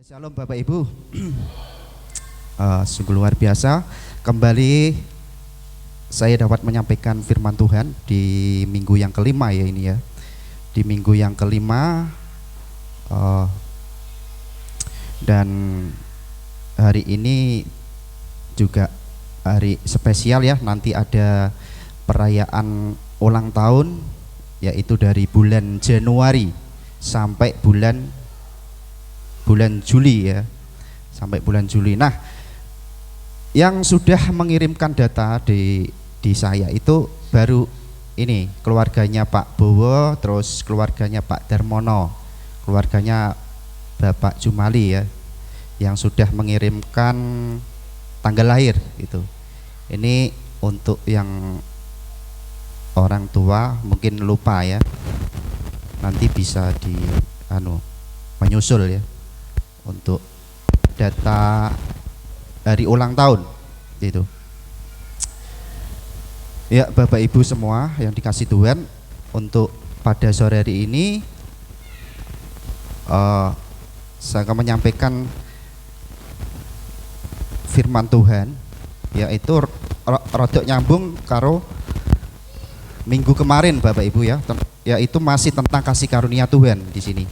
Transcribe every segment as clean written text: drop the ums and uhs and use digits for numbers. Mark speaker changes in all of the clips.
Speaker 1: Shalom Bapak Ibu. Sungguh luar biasa. Kembali saya dapat menyampaikan firman Tuhan di minggu yang kelima ya ini ya. Di minggu yang kelima dan hari ini juga hari spesial ya. Nanti ada perayaan ulang tahun, yaitu dari bulan Januari sampai bulan Juli ya, sampai bulan Juli. Nah, yang sudah mengirimkan data di saya itu baru ini keluarganya Pak Bowo, terus keluarganya Pak Darmono, keluarganya Bapak Jumali ya, yang sudah mengirimkan tanggal lahir itu. Ini untuk yang orang tua mungkin lupa ya, nanti bisa menyusul ya untuk data hari ulang tahun itu. Ya Bapak Ibu semua yang dikasih Tuhan, untuk pada sore hari ini saya akan menyampaikan firman Tuhan, yaitu rodok nyambung karo minggu kemarin Bapak Ibu ya, yaitu masih tentang kasih karunia Tuhan di sini.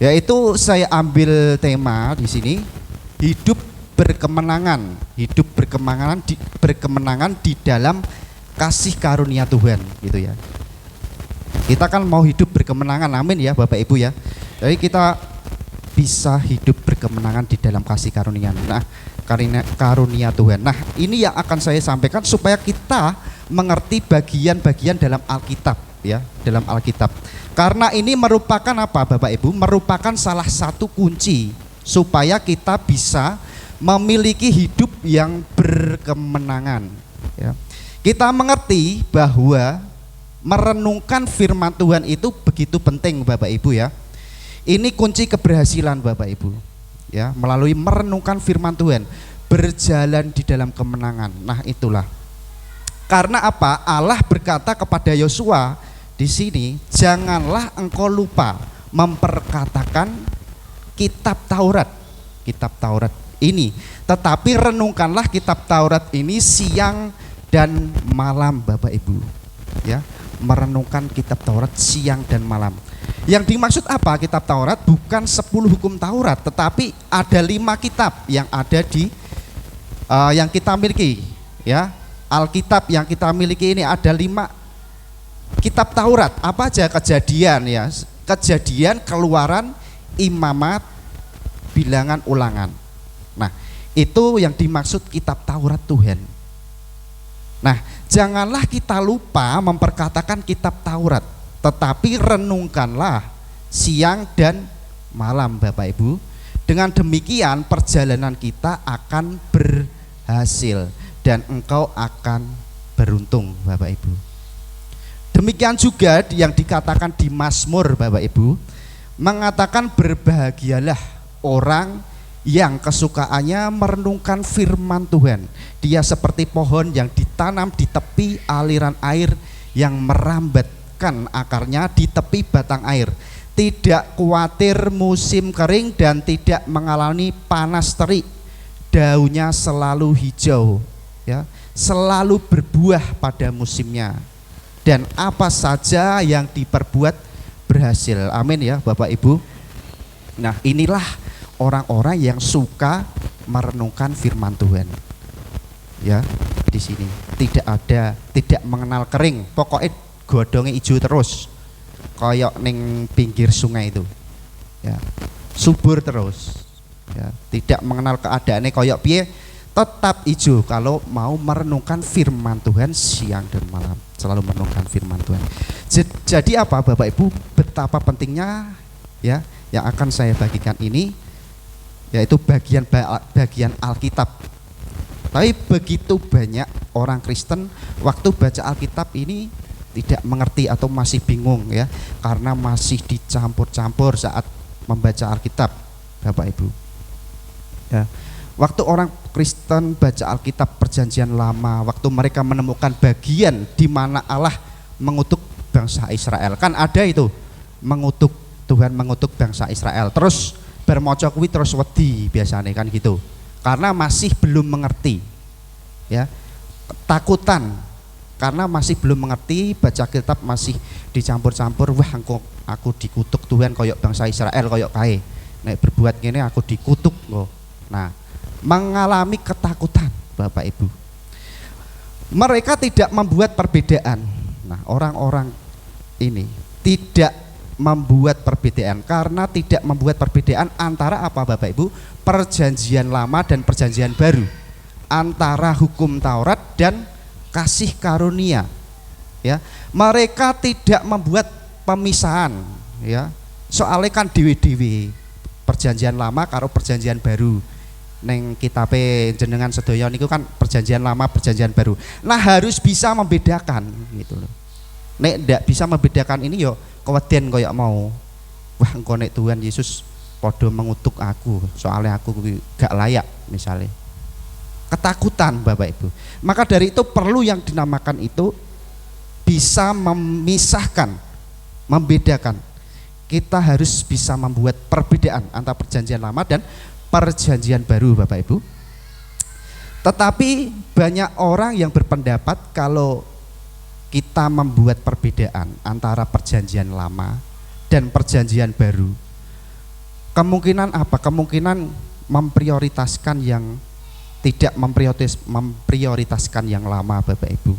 Speaker 1: Yaitu saya ambil tema di sini, hidup berkemenangan di dalam kasih karunia Tuhan gitu ya. Kita kan mau hidup berkemenangan, amin ya Bapak Ibu ya. Jadi kita bisa hidup berkemenangan di dalam kasih karunia. Nah, karunia Tuhan. Nah, ini yang akan saya sampaikan supaya kita mengerti bagian-bagian dalam Alkitab ya, dalam Alkitab. Karena ini merupakan apa Bapak Ibu? Merupakan salah satu kunci supaya kita bisa memiliki hidup yang berkemenangan ya. Kita mengerti bahwa merenungkan firman Tuhan itu begitu penting Bapak Ibu ya. Ini kunci keberhasilan Bapak Ibu ya, melalui merenungkan firman Tuhan, berjalan di dalam kemenangan. Nah, itulah. Karena apa? Allah berkata kepada Yosua di sini, janganlah engkau lupa memperkatakan kitab Taurat ini, tetapi renungkanlah kitab Taurat ini siang dan malam Bapak Ibu ya, merenungkan kitab Taurat siang dan malam. Yang dimaksud apa kitab Taurat? Bukan 10 hukum Taurat, tetapi ada 5 kitab yang ada di yang kita miliki ya. Alkitab yang kita miliki ini ada 5 kitab Taurat. Apa aja? Kejadian ya, Kejadian, Keluaran, Imamat, Bilangan, Ulangan. Nah, itu yang dimaksud kitab Taurat Tuhan. Nah, janganlah kita lupa memperkatakan kitab Taurat, tetapi renungkanlah siang dan malam Bapak Ibu. Dengan demikian perjalanan kita akan berhasil dan engkau akan beruntung Bapak Ibu. Demikian juga yang dikatakan di Mazmur Bapak Ibu, mengatakan berbahagialah orang yang kesukaannya merenungkan firman Tuhan. Dia seperti pohon yang ditanam di tepi aliran air, yang merambatkan akarnya di tepi batang air, tidak khawatir musim kering dan tidak mengalami panas terik. Daunnya selalu hijau ya, selalu berbuah pada musimnya, dan apa saja yang diperbuat berhasil. Amin ya Bapak Ibu. Nah, inilah orang-orang yang suka merenungkan firman Tuhan ya. Di sini tidak mengenal kering, pokoknya godongnya hijau terus, koyok ning pinggir sungai itu ya, subur terus ya, tidak mengenal keadaannya koyok piye, tetap hijau kalau mau merenungkan firman Tuhan siang dan malam, selalu merenungkan firman Tuhan. Jadi apa Bapak Ibu, betapa pentingnya ya yang akan saya bagikan ini, yaitu bagian Alkitab. Tapi begitu banyak orang Kristen waktu baca Alkitab ini tidak mengerti atau masih bingung ya, karena masih dicampur-campur saat membaca Alkitab Bapak Ibu ya. Waktu orang Kristen baca Alkitab Perjanjian Lama, waktu mereka menemukan bagian di mana Allah mengutuk bangsa Israel, kan ada itu, Tuhan mengutuk bangsa Israel. Terus bermaca kuwi terus wedi biasanya kan gitu. Karena masih belum mengerti. Ya. Ketakutan karena masih belum mengerti, baca kitab masih dicampur-campur, wah aku dikutuk Tuhan koyok bangsa Israel koyok kae. Nek berbuat ngene aku dikutuk kok. Nah, mengalami ketakutan Bapak Ibu. Mereka tidak membuat perbedaan. Nah, orang-orang ini tidak membuat perbedaan. Karena tidak membuat perbedaan antara apa Bapak Ibu? Perjanjian lama dan perjanjian baru, antara hukum Taurat dan kasih karunia. Ya, mereka tidak membuat pemisahan. Ya, soalnya kan dewi-dewi perjanjian lama karo perjanjian baru. Neng kitabe jenengan sedaya niku kan perjanjian lama perjanjian baru. Nah, harus bisa membedakan gitu loh. Nek ndak bisa membedakan ini yo keweden koyo mau. Wah, engko nek Tuhan Yesus padha mengutuk aku, soalnya aku gak layak misalnya. Ketakutan Bapak Ibu. Maka dari itu perlu yang dinamakan itu bisa memisahkan, membedakan. Kita harus bisa membuat perbedaan antara perjanjian lama dan perjanjian baru Bapak Ibu. Tetapi banyak orang yang berpendapat kalau kita membuat perbedaan antara perjanjian lama dan perjanjian baru, kemungkinan apa? Kemungkinan memprioritaskan yang tidak memprioritaskan yang lama Bapak Ibu.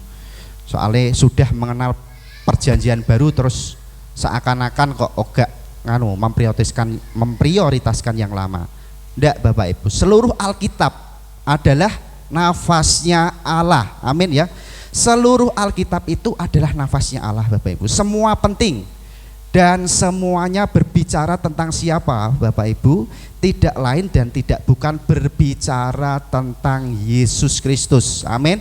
Speaker 1: Soalnya sudah mengenal perjanjian baru terus seakan-akan kok enggak memprioritaskan yang lama. Enggak Bapak Ibu, seluruh Alkitab adalah nafasnya Allah. Amin ya. Seluruh Alkitab itu adalah nafasnya Allah Bapak Ibu. Semua penting dan semuanya berbicara tentang siapa Bapak Ibu? Tidak lain dan tidak bukan berbicara tentang Yesus Kristus. Amin.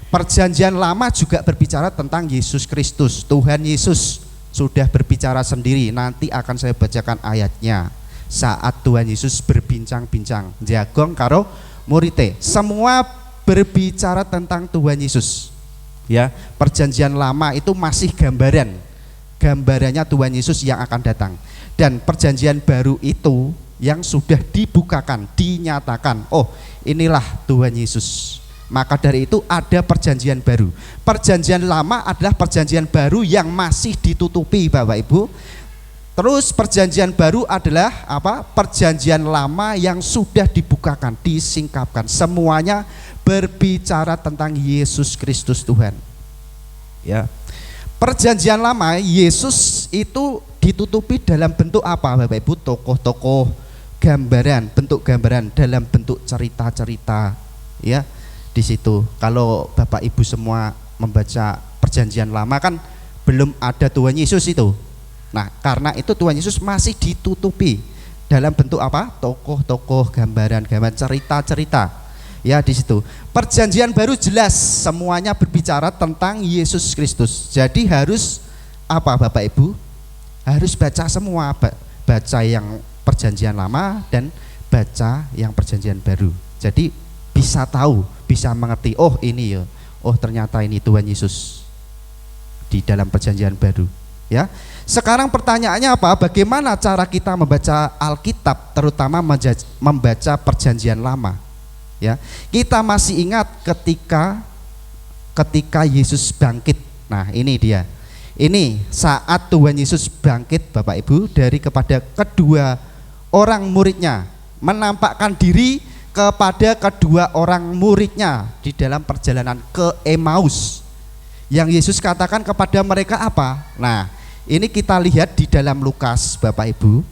Speaker 1: Perjanjian lama juga berbicara tentang Yesus Kristus. Tuhan Yesus sudah berbicara sendiri. Nanti akan saya bacakan ayatnya. Saat Tuhan Yesus berbincang-bincang jagong karo murite, semua berbicara tentang Tuhan Yesus. Ya, perjanjian lama itu masih gambarannya Tuhan Yesus yang akan datang. Dan perjanjian baru itu yang sudah dibukakan, dinyatakan, oh inilah Tuhan Yesus. Maka dari itu ada perjanjian baru. Perjanjian lama adalah perjanjian baru yang masih ditutupi Bapak Ibu. Terus perjanjian baru adalah apa? Perjanjian lama yang sudah dibukakan, disingkapkan. Semuanya berbicara tentang Yesus Kristus Tuhan. Ya. Perjanjian lama Yesus itu ditutupi dalam bentuk apa Bapak Ibu? Tokoh-tokoh, gambaran, bentuk gambaran dalam bentuk cerita-cerita. Ya. Di situ kalau Bapak Ibu semua membaca perjanjian lama kan belum ada Tuhan Yesus itu. Nah, karena itu Tuhan Yesus masih ditutupi dalam bentuk apa? Tokoh-tokoh, gambaran-gambaran, cerita-cerita. Ya, di situ. Perjanjian baru jelas semuanya berbicara tentang Yesus Kristus. Jadi harus apa Bapak Ibu? Harus baca semua, baca yang perjanjian lama dan baca yang perjanjian baru. Jadi bisa tahu, bisa mengerti, oh ini ya, oh ternyata ini Tuhan Yesus di dalam perjanjian baru. Ya, sekarang pertanyaannya apa? Bagaimana cara kita membaca Alkitab, terutama membaca perjanjian lama? Ya, kita masih ingat ketika Yesus bangkit. Nah, ini dia. Ini saat Tuhan Yesus bangkit, Bapak Ibu, kepada kedua orang muridnya, menampakkan diri kepada kedua orang muridnya di dalam perjalanan ke Emmaus. Yang Yesus katakan kepada mereka apa? Nah, ini kita lihat di dalam Lukas Bapak Ibu.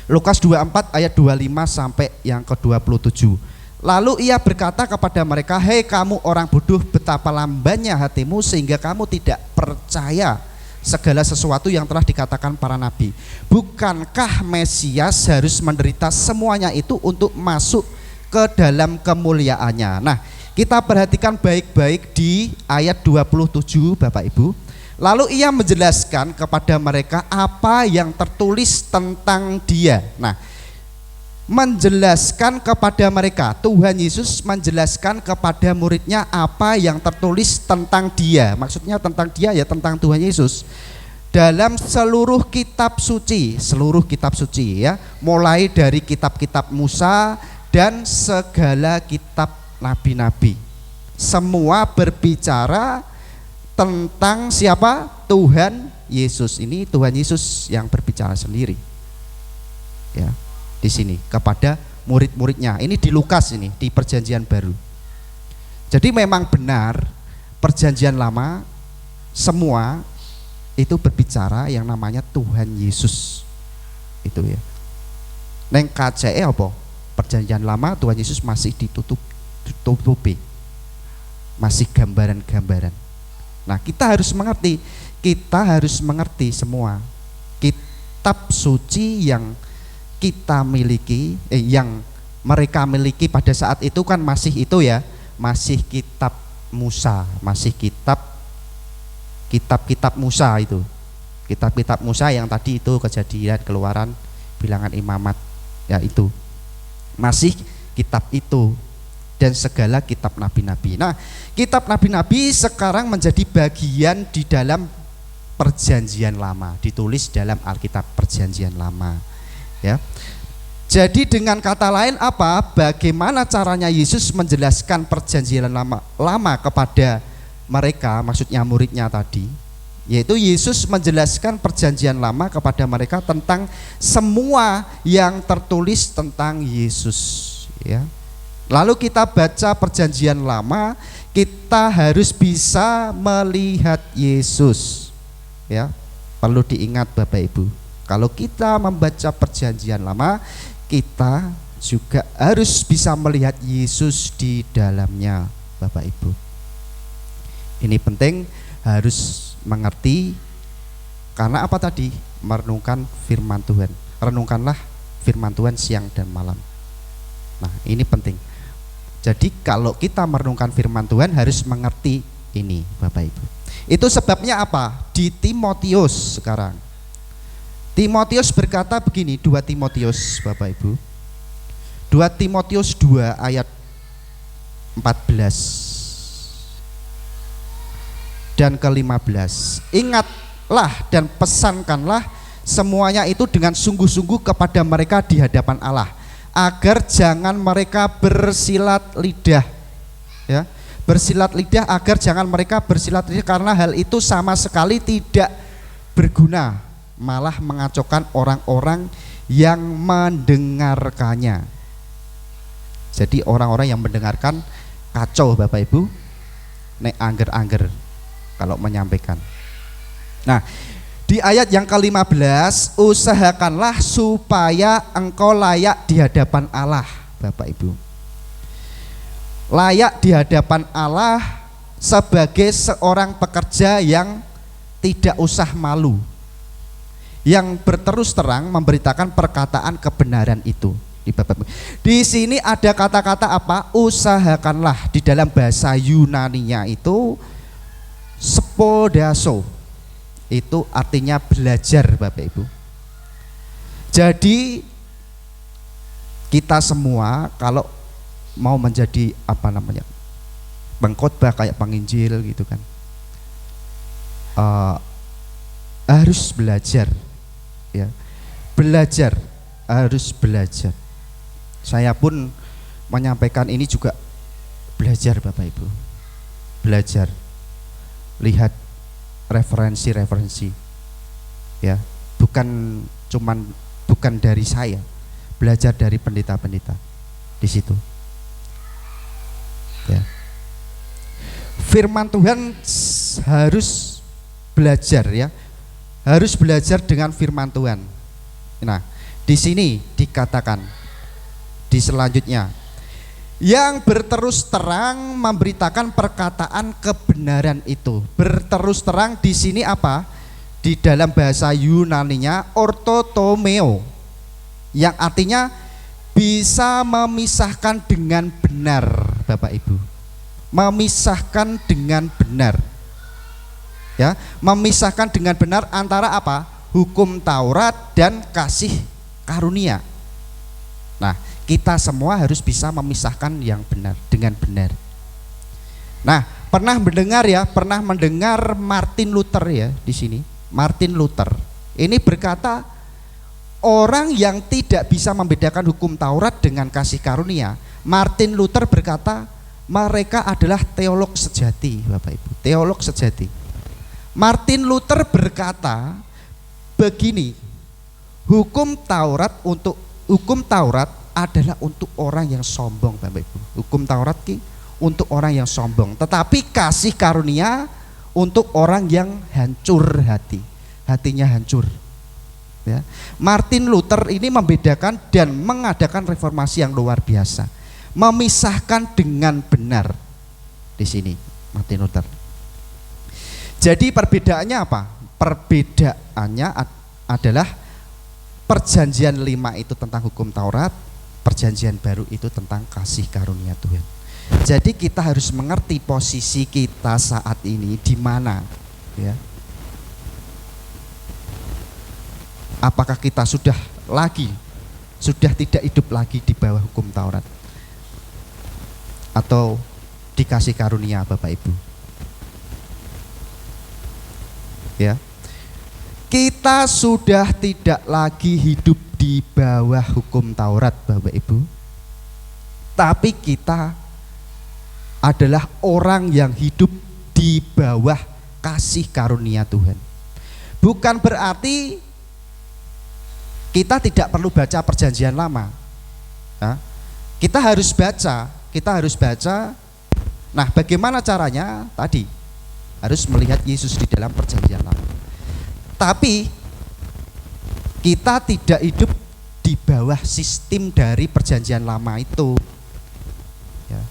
Speaker 1: Lukas 24 ayat 25 sampai yang ke-27. Lalu ia berkata kepada mereka, hei kamu orang bodoh, betapa lambannya hatimu sehingga kamu tidak percaya segala sesuatu yang telah dikatakan para nabi. Bukankah Mesias harus menderita semuanya itu untuk masuk ke dalam kemuliaannya? Nah, kita perhatikan baik-baik di ayat 27 Bapak Ibu. Lalu ia menjelaskan kepada mereka apa yang tertulis tentang dia. Nah, menjelaskan kepada mereka, Tuhan Yesus menjelaskan kepada muridnya apa yang tertulis tentang dia. Maksudnya tentang dia ya tentang Tuhan Yesus. dalam seluruh kitab suci ya, mulai dari kitab-kitab Musa dan segala kitab nabi-nabi. Semua berbicara tentang siapa? Tuhan Yesus. Ini Tuhan Yesus yang berbicara sendiri. Ya, di sini kepada murid-muridnya. Ini di Lukas, ini di Perjanjian Baru. Jadi memang benar Perjanjian Lama semua itu berbicara yang namanya Tuhan Yesus. Itu ya. Neng KCE apa? Perjanjian Lama Tuhan Yesus masih ditutupi. Masih gambaran-gambaran. Nah, kita harus mengerti semua kitab suci yang kita miliki, yang mereka miliki pada saat itu kan masih itu ya, masih kitab Musa, masih kitab-kitab Musa itu. Kitab-kitab Musa yang tadi itu Kejadian, Keluaran, Bilangan, Imamat, ya itu. Masih kitab itu dan segala kitab nabi-nabi. Nah, kitab nabi-nabi sekarang menjadi bagian di dalam Perjanjian Lama, ditulis dalam Alkitab Perjanjian Lama. Ya. Jadi dengan kata lain apa? Bagaimana caranya Yesus menjelaskan Perjanjian Lama kepada mereka, maksudnya muridnya tadi, yaitu Yesus menjelaskan Perjanjian Lama kepada mereka tentang semua yang tertulis tentang Yesus, ya. Lalu kita baca Perjanjian Lama, kita harus bisa melihat Yesus. Ya, perlu diingat Bapak Ibu. Kalau kita membaca Perjanjian Lama, kita juga harus bisa melihat Yesus di dalamnya, Bapak Ibu. Ini penting, harus mengerti. Karena apa tadi? Merenungkan firman Tuhan. Renungkanlah firman Tuhan siang dan malam. Nah, ini penting. Jadi kalau kita merenungkan firman Tuhan harus mengerti ini, Bapak Ibu. Itu sebabnya apa? Di Timotius sekarang. Timotius berkata begini, 2 Timotius Bapak Ibu. 2 Timotius 2 ayat 14 dan ke-15. Ingatlah dan pesankanlah semuanya itu dengan sungguh-sungguh kepada mereka di hadapan Allah, agar jangan mereka bersilat lidah, ya, bersilat lidah, agar jangan mereka bersilat lidah, karena hal itu sama sekali tidak berguna, malah mengacaukan orang-orang yang mendengarkannya. Jadi orang-orang yang mendengarkan kacau Bapak Ibu, nek angger-angger kalau menyampaikan. Nah, di ayat yang ke-15, usahakanlah supaya engkau layak di hadapan Allah, Bapak Ibu. Layak di hadapan Allah sebagai seorang pekerja yang tidak usah malu, yang berterus terang memberitakan perkataan kebenaran itu. Di sini ada kata-kata apa? Usahakanlah. Di dalam bahasa Yunaninya itu spodaso. Itu artinya belajar Bapak Ibu. Jadi kita semua kalau mau menjadi pengkhotbah kayak penginjil gitu kan, harus belajar, ya, belajar, harus belajar. Saya pun menyampaikan ini juga belajar Bapak Ibu, belajar, lihat referensi, ya, bukan dari saya, belajar dari pendeta-pendeta di situ, ya. Firman Tuhan harus belajar, ya, harus belajar dengan firman Tuhan. Nah, di sini dikatakan di selanjutnya, yang berterus terang memberitakan perkataan kebenaran itu. Berterus terang di sini apa? Di dalam bahasa Yunaninya ortotomeo, yang artinya bisa memisahkan dengan benar, Bapak Ibu. Memisahkan dengan benar, ya, memisahkan dengan benar antara apa? Hukum Taurat dan kasih karunia. Nah, kita semua harus bisa memisahkan yang benar dengan benar. Nah, pernah mendengar Martin Luther, ya, di sini Martin Luther ini berkata, orang yang tidak bisa membedakan hukum Taurat dengan kasih karunia, Martin Luther berkata mereka adalah teolog sejati, Bapak Ibu, teolog sejati. Martin Luther berkata begini, hukum Taurat adalah untuk orang yang sombong, Bapak Ibu. Hukum Taurat untuk orang yang sombong, tetapi kasih karunia untuk orang yang hancur hatinya hancur. Ya. Martin Luther ini membedakan dan mengadakan reformasi yang luar biasa, memisahkan dengan benar di sini Martin Luther. Jadi perbedaannya apa? Perbedaannya adalah perjanjian 5 itu tentang hukum Taurat, perjanjian baru itu tentang kasih karunia Tuhan. Jadi kita harus mengerti posisi kita saat ini di mana, ya. Apakah kita sudah tidak hidup lagi di bawah hukum Taurat atau dikasih karunia, Bapak Ibu? Ya. Kita sudah tidak lagi hidup di bawah hukum Taurat, Bapak Ibu. Tapi kita adalah orang yang hidup di bawah kasih karunia Tuhan. Bukan berarti kita tidak perlu baca perjanjian lama. Nah, kita harus baca. Nah, bagaimana caranya? Tadi harus melihat Yesus di dalam perjanjian lama. Tapi kita tidak hidup di bawah sistem dari perjanjian lama itu, ya,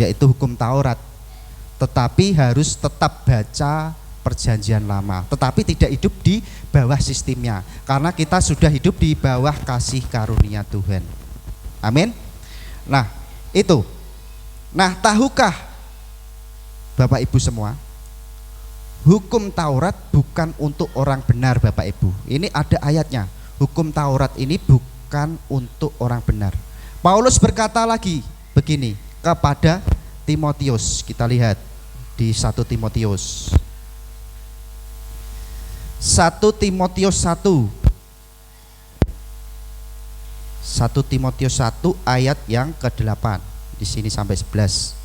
Speaker 1: yaitu hukum Taurat. Tetapi harus tetap baca perjanjian lama, tetapi tidak hidup di bawah sistemnya, karena kita sudah hidup di bawah kasih karunia Tuhan. Amin. Nah, itu. Nah, tahukah Bapak Ibu semua, hukum Taurat bukan untuk orang benar, Bapak Ibu. Ini ada ayatnya. Hukum Taurat ini bukan untuk orang benar. Paulus berkata lagi begini kepada Timotius. Kita lihat di 1 Timotius 1 Timotius 1 ayat yang ke-8 di sini sampai 11.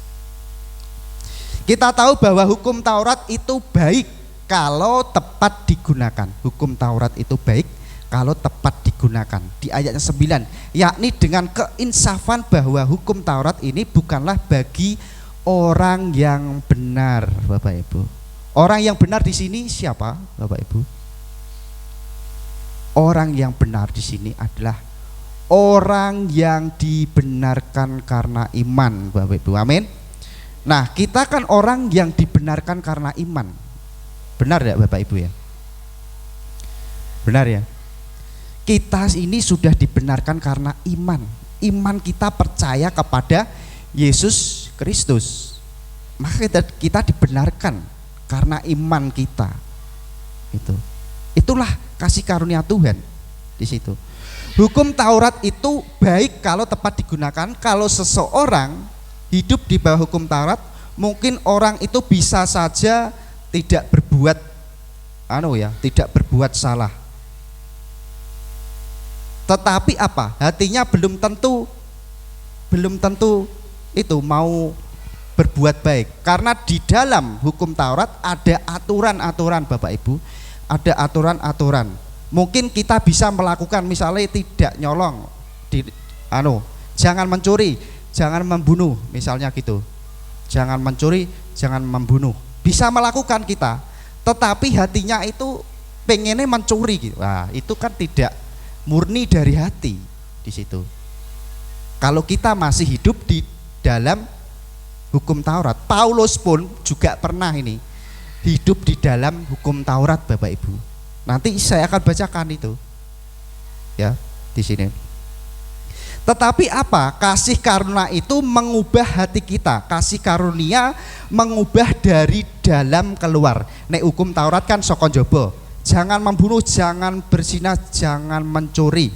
Speaker 1: Kita tahu bahwa hukum Taurat itu baik kalau tepat digunakan. Hukum Taurat itu baik kalau tepat digunakan. Di ayatnya 9, yakni dengan keinsafan bahwa hukum Taurat ini bukanlah bagi orang yang benar, Bapak Ibu. Orang yang benar di sini siapa, Bapak Ibu? Orang yang benar di sini adalah orang yang dibenarkan karena iman, Bapak Ibu. Amin. Nah, kita kan orang yang dibenarkan karena iman. Benar ya, Bapak Ibu ya? Benar ya? Kita ini sudah dibenarkan karena iman. Iman kita percaya kepada Yesus Kristus. Maka kita dibenarkan karena iman kita. Itulah kasih karunia Tuhan di situ. Hukum Taurat itu baik kalau tepat digunakan. Kalau seseorang hidup di bawah hukum Taurat, mungkin orang itu bisa saja tidak berbuat tidak berbuat salah. Tetapi apa? Hatinya belum tentu itu mau berbuat baik, karena di dalam hukum Taurat ada aturan-aturan, Bapak Ibu, ada aturan-aturan. Mungkin kita bisa melakukan, misalnya tidak nyolong, jangan mencuri, jangan membunuh, misalnya gitu. Jangan mencuri, jangan membunuh. Bisa melakukan kita, tetapi hatinya itu pengennya mencuri gitu. Nah, itu kan tidak murni dari hati di situ. Kalau kita masih hidup di dalam hukum Taurat, Paulus pun juga pernah ini hidup di dalam hukum Taurat, Bapak Ibu. Nanti saya akan bacakan itu, ya, di sini. Tetapi apa? Kasih karunia itu mengubah hati kita. Kasih karunia mengubah dari dalam keluar. Nek hukum Taurat kan saka njaba. Jangan membunuh, jangan berzina, jangan mencuri.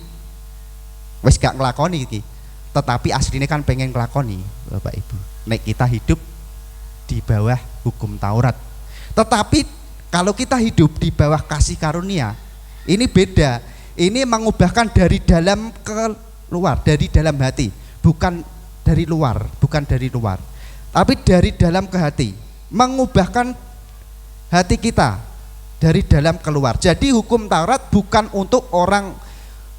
Speaker 1: Wis gak nglakoni iki. Tetapi aslinya kan pengen nglakoni, Bapak Ibu. Nek kita hidup di bawah hukum Taurat. Tetapi Kalau kita hidup di bawah kasih karunia, ini beda. Ini mengubahkan dari dalam ke luar, dari dalam hati, bukan dari luar, bukan dari luar, tapi dari dalam ke hati, mengubahkan hati kita dari dalam keluar. Jadi hukum Taurat bukan untuk orang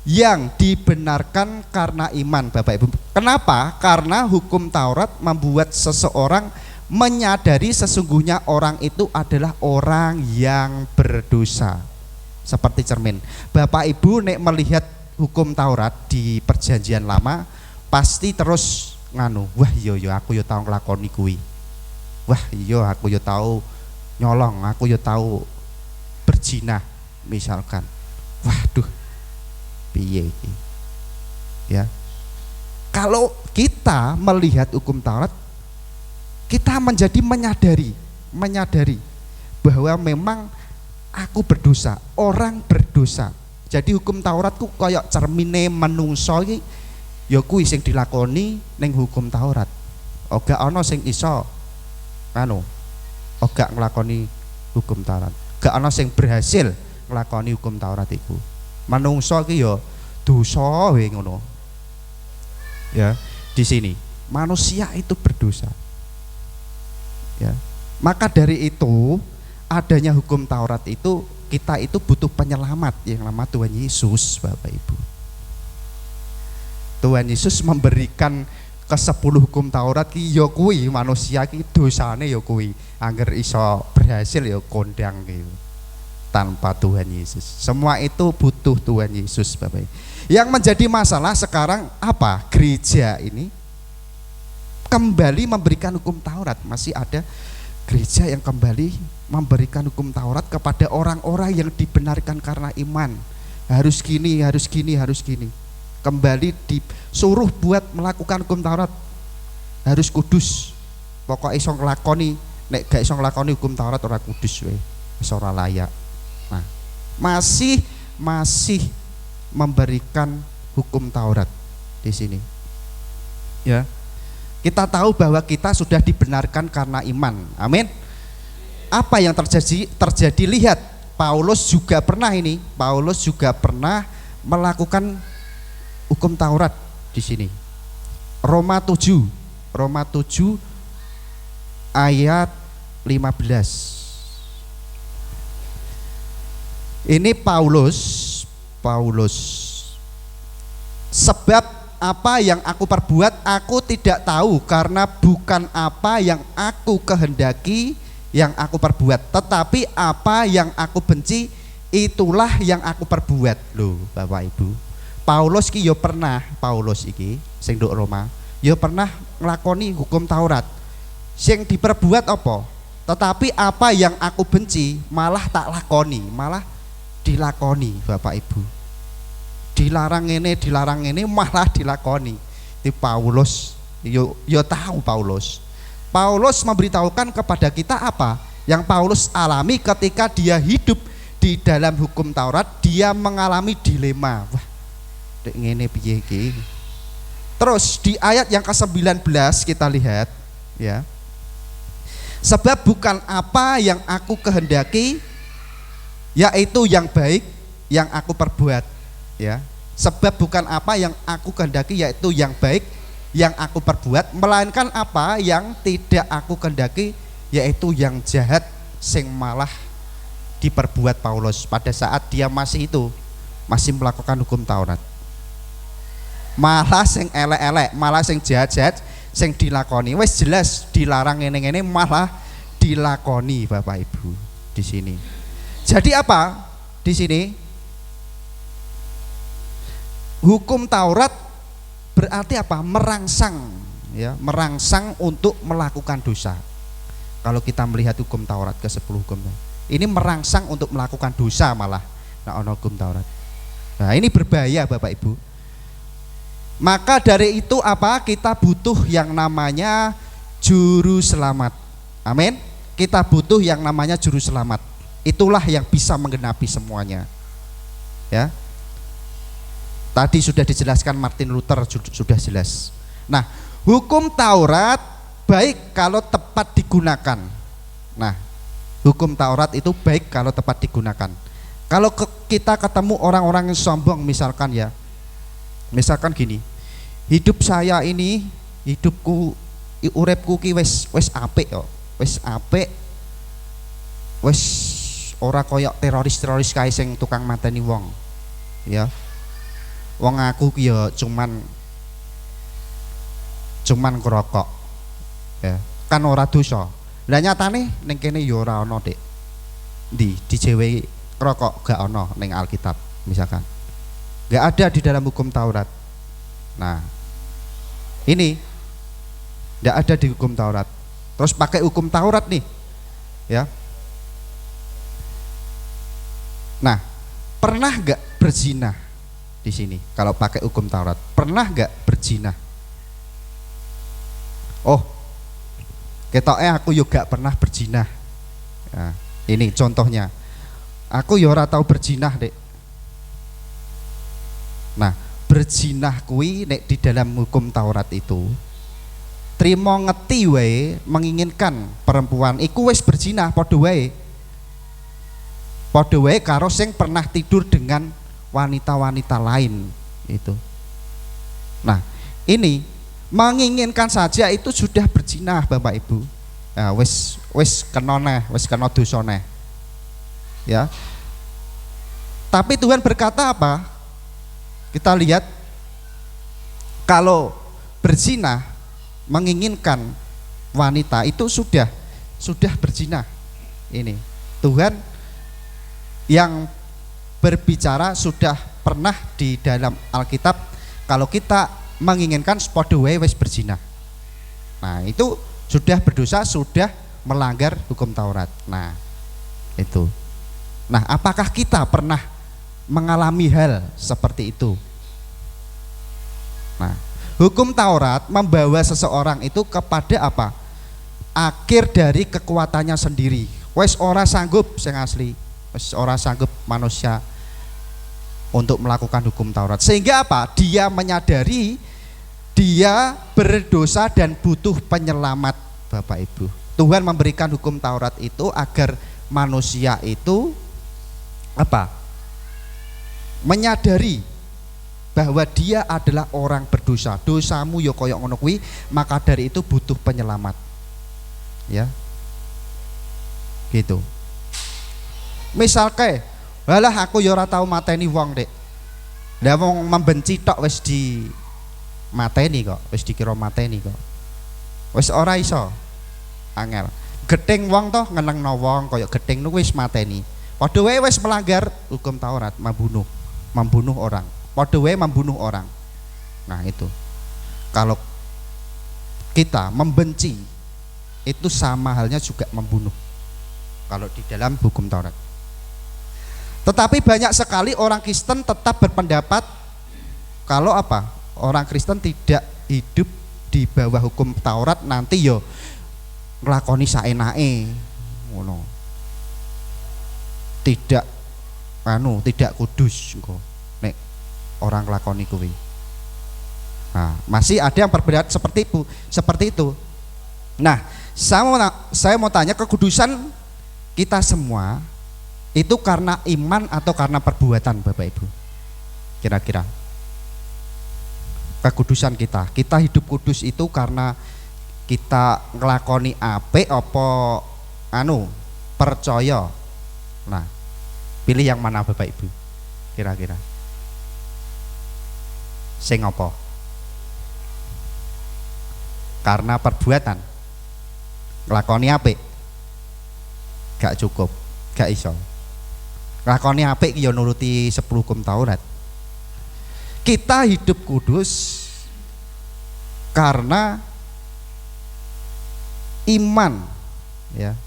Speaker 1: yang dibenarkan karena iman, Bapak Ibu. Kenapa? Karena hukum Taurat membuat seseorang menyadari sesungguhnya orang itu adalah orang yang berdosa. Seperti cermin. Bapak Ibu nek melihat hukum Taurat di Perjanjian Lama pasti terus nganu, wah iya aku yo tahu nglakoni kuwi. Wah iya aku yo tahu nyolong, aku yo tahu berzina misalkan. Waduh, piye iki? Ya. Kalau kita melihat hukum Taurat, kita menjadi menyadari bahwa memang aku berdosa, orang berdosa. Jadi hukum Tauratku kayak cermine menungso iki ya kuwi sing dilakoni ning hukum Taurat. Oga ana sing iso oga nglakoni hukum Taurat. Gak ana sing berhasil nglakoni hukum Taurat iku. Manungso iki ya dosa wae ngono. Ya, di sini manusia itu berdosa. Ya. Maka dari itu adanya hukum Taurat itu, kita itu butuh penyelamat yang nama Tuhan Yesus, Bapak Ibu. Tuhan Yesus memberikan ke-10 hukum Taurat ki ya kuwi manusia ki dosane ya kuwi. Angger iso berhasil ya kondang gitu. Tanpa Tuhan Yesus. Semua itu butuh Tuhan Yesus, Bapak Ibu. Yang menjadi masalah sekarang apa? Gereja ini kembali memberikan hukum Taurat. Masih ada gereja yang kembali memberikan hukum Taurat kepada orang-orang yang dibenarkan karena iman. Harus gini, harus gini, harus gini. Kembali disuruh buat melakukan hukum Taurat. Harus kudus. Pokoknya iso nglakoni, nek gak iso nglakoni hukum Taurat ora kudus we. Wis ora layak. Nah, masih memberikan hukum Taurat di sini. Ya. Kita tahu bahwa kita sudah dibenarkan karena iman. Amin. Apa yang terjadi? Lihat, Paulus juga pernah melakukan hukum Taurat di sini. Roma 7 ayat 15. Ini Paulus. Sebab apa yang aku perbuat aku tidak tahu, karena bukan apa yang aku kehendaki yang aku perbuat, tetapi apa yang aku benci itulah yang aku perbuat. Loh Bapak Ibu, Paulus iki yo pernah, Paulus iki sing nduk Roma yo pernah nglakoni hukum Taurat. Sing diperbuat apa? Tetapi apa yang aku benci malah tak lakoni, malah dilakoni, Bapak Ibu. Dilarang ini malah dilakoni. Itu Paulus yo tahu Paulus memberitahukan kepada kita apa yang Paulus alami ketika dia hidup di dalam hukum Taurat. Dia mengalami dilema. Wah, dek ngene piye iki? Terus di ayat yang ke-19 kita lihat ya. Sebab bukan apa yang aku kehendaki yaitu yang baik yang aku perbuat. Ya, sebab bukan apa yang aku kehendaki yaitu yang baik yang aku perbuat, melainkan apa yang tidak aku kehendaki yaitu yang jahat sing malah diperbuat Paulus pada saat dia masih melakukan hukum Taurat. Malah sing elek-elek, malah sing jahat-jahat sing dilakoni. Wes jelas dilarang ngene-ngene malah dilakoni, Bapak Ibu di sini. Jadi apa? Di sini hukum Taurat berarti apa? Merangsang, ya, merangsang untuk melakukan dosa. Kalau kita melihat hukum Taurat ke-10 hukum, ini merangsang untuk melakukan dosa malah. Nah, ono hukum Taurat. Nah, ini berbahaya Bapak Ibu. Maka dari itu apa? Kita butuh yang namanya juru selamat. Amin. Kita butuh yang namanya juru selamat. Itulah yang bisa menggenapi semuanya. Ya. Tadi sudah dijelaskan Martin Luther, sudah jelas. Nah, hukum Taurat baik kalau tepat digunakan. Nah, Hukum Taurat itu baik kalau tepat digunakan. Kalau kita ketemu orang-orang yang sombong misalkan ya, misalkan gini, hidup saya ini, hidupku, uripku ki wis apik yo, wis apik, wis ora koyok teroris-teroris kae sing tukang mateni wong. Ya. Wong aku ki yo cuman ngerokok. Ya, kan ora dosa. Lah nyatane ning kene yo ora ana, Dik. Dijewehi rokok gak ono ning Alkitab misalkan. Gak ada di dalam hukum Taurat. Nah, ini gak ada di hukum Taurat. Terus pakai hukum Taurat nih, ya. Nah, pernah gak berzina di sini? Kalau pakai hukum Taurat, pernah gak berzina? Oh, ketoknya aku juga pernah berzina. Nah, ini contohnya. Aku ya ora tau berzinah, Dek. Nah, berzinah kuwi nek di dalam hukum Taurat itu trimo ngeti wae menginginkan perempuan iku wis berzinah padha wae. Padha wae karo sing pernah tidur dengan wanita-wanita lain itu. Nah, ini menginginkan saja itu sudah berzinah, Bapak Ibu. Nah, wis kena neh, wis kena dosa neh. Ya. Tapi Tuhan berkata apa? Kita lihat, kalau berzina menginginkan wanita itu sudah berzina. Ini Tuhan yang berbicara sudah pernah di dalam Alkitab, kalau kita menginginkan padha wae wis berzina. Nah, itu sudah berdosa, sudah melanggar hukum Taurat. Nah, itu. Nah, apakah kita pernah mengalami hal seperti itu? Nah, hukum Taurat membawa seseorang itu kepada apa? Akhir dari kekuatannya sendiri. Wes ora sanggup sing asli, wes ora sanggup manusia untuk melakukan hukum Taurat. Sehingga apa? Dia menyadari dia berdosa dan butuh penyelamat, Bapak Ibu. Tuhan memberikan hukum Taurat itu agar manusia itu apa? Menyadari bahwa dia adalah orang berdosa. Dosamu ya koyok ngono kuwi, maka dari itu butuh penyelamat. Ya. Gitu. Misalnya, walah aku ya ora tau mateni wong, Dek. Lah wong membenci tok wis di mateni kok, wis dikira mateni kok. Wis ora iso. Angel. Gething wong toh ngenengno wong koyok gething niku wis mateni. Padha wae wis melanggar hukum Taurat, membunuh orang. Padha wae membunuh orang. Nah, itu. Kalau kita membenci itu sama halnya juga membunuh. Kalau di dalam hukum Taurat. Tetapi banyak sekali orang Kristen tetap berpendapat kalau apa? Orang Kristen tidak hidup di bawah hukum Taurat, nanti yo nglakoni saenake ngono. Tidak kudus kok nek orang nglakoni kuwi. Nah, masih ada yang berpendapat seperti itu. Nah, saya mau tanya, kekudusan kita semua itu karena iman atau karena perbuatan, Bapak Ibu? Kira-kira kekudusan kita hidup kudus itu karena kita nglakoni apik apa percaya? Nah, pilih yang mana, Bapak Ibu? Kira-kira sing apa? Karena perbuatan nglakoni apik gak cukup, gak iso. Nglakoni apik ya nuruti 10 hukum Taurat. Kita hidup kudus karena iman, ya.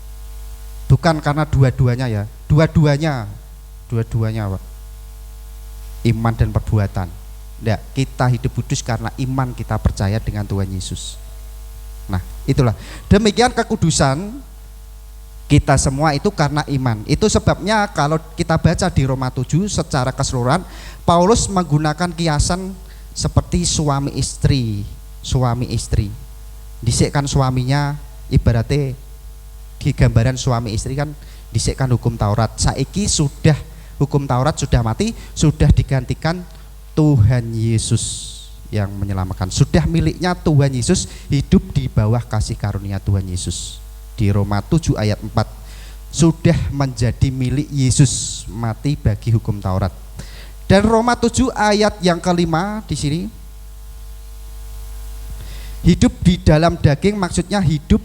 Speaker 1: Bukan karena dua-duanya ya. Dua-duanya Pak. Iman dan perbuatan. Nggak, kita hidup kudus karena iman, kita percaya dengan Tuhan Yesus. Nah, itulah. Demikian kekudusan kita semua itu karena iman. Itu sebabnya kalau kita baca di Roma 7 secara keseluruhan, Paulus menggunakan kiasan seperti suami istri. Dhisik kan suaminya ibaratnya gambaran suami istri kan dhisikkan hukum Taurat. Saiki sudah hukum Taurat sudah mati, sudah digantikan Tuhan Yesus yang menyelamatkan. Sudah miliknya Tuhan Yesus, hidup di bawah kasih karunia Tuhan Yesus. Di Roma 7 ayat 4, sudah menjadi milik Yesus, mati bagi hukum Taurat. Dan Roma 7 ayat yang kelima di sini, hidup di dalam daging maksudnya hidup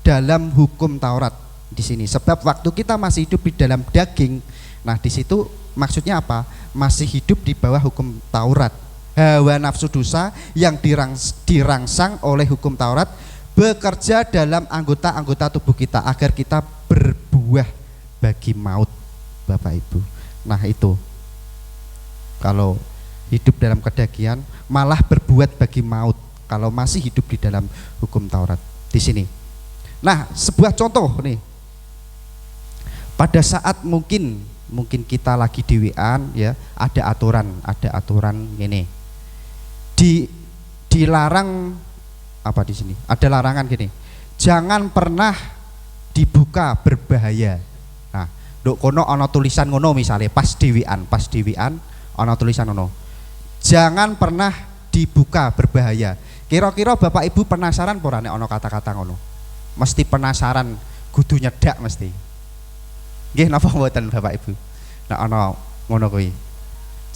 Speaker 1: dalam hukum Taurat di sini. Sebab waktu kita masih hidup di dalam daging, nah di situ maksudnya apa? Masih hidup di bawah hukum Taurat. Hawa nafsu dosa yang dirangsang oleh hukum Taurat bekerja dalam anggota-anggota tubuh kita agar kita berbuah bagi maut, Bapak Ibu. Nah itu, kalau hidup dalam kedagian malah berbuat bagi maut kalau masih hidup di dalam hukum Taurat di sini. Nah, sebuah contoh nih. Pada saat mungkin kita lagi dewean ya, ada aturan ini. Dilarang apa di sini? Ada larangan gini. Jangan pernah dibuka berbahaya. Nah, nduk kono ana tulisan ngono misalnya pas dewean ana tulisan ngono. Jangan pernah dibuka berbahaya. Kira-kira Bapak Ibu penasaran ora nek ana kata-kata ngono? Mesti penasaran, kudu nyedak mesti. Nggih napa mboten Bapak Ibu? Nek ana ngono kuwi.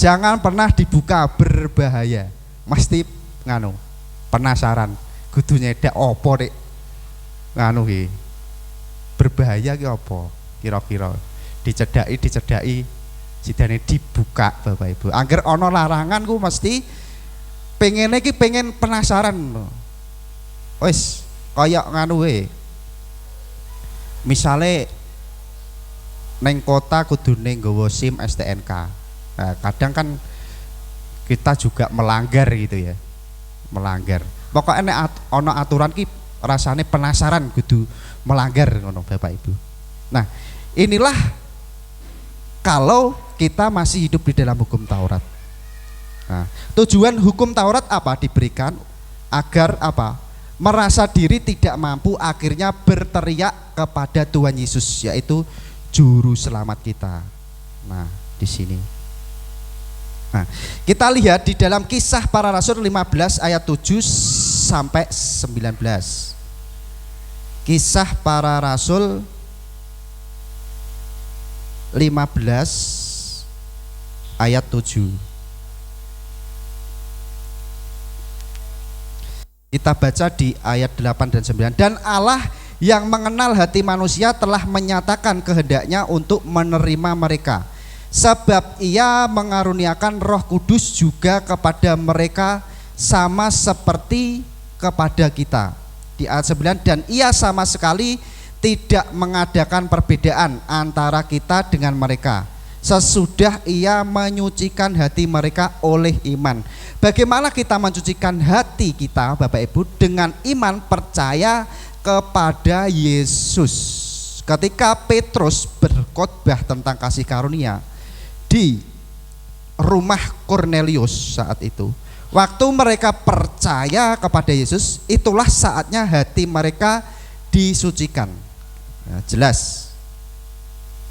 Speaker 1: Jangan pernah dibuka berbahaya. Mesti nganu, penasaran, kudu nyedak apa nek nganu ki. Berbahaya ki apa? Kira-kira dicedaki sidane dibuka Bapak Ibu. Angger ana larangan ku mesti pengene iki pengen penasaran. Wis kaya nganu we. Misale neng kota kudune nggawa SIM STNK. Nah, kadang kan kita juga melanggar gitu ya. Melanggar. Pokoknya nek ana aturan ki rasane penasaran kudu melanggar ngono Bapak Ibu. Nah, inilah kalau kita masih hidup di dalam hukum Taurat. Nah, tujuan hukum Taurat apa? Diberikan agar apa? Merasa diri tidak mampu, akhirnya berteriak kepada Tuhan Yesus, yaitu juru selamat kita. Nah, di sini. Nah, kita lihat di dalam Kisah Para Rasul 15 ayat 7 sampai 19. Kisah Para Rasul 15 ayat 7. Kita baca di ayat 8 dan 9. Dan Allah yang mengenal hati manusia telah menyatakan kehendaknya untuk menerima mereka, sebab Ia mengaruniakan Roh Kudus juga kepada mereka sama seperti kepada kita. Di ayat 9, dan Ia sama sekali tidak mengadakan perbedaan antara kita dengan mereka, sesudah Ia menyucikan hati mereka oleh iman. Bagaimana kita mencucikan hati kita Bapak Ibu? Dengan iman percaya kepada Yesus. Ketika Petrus berkhotbah tentang kasih karunia di rumah Kornelius saat itu, waktu mereka percaya kepada Yesus, itulah saatnya hati mereka disucikan. Nah, jelas.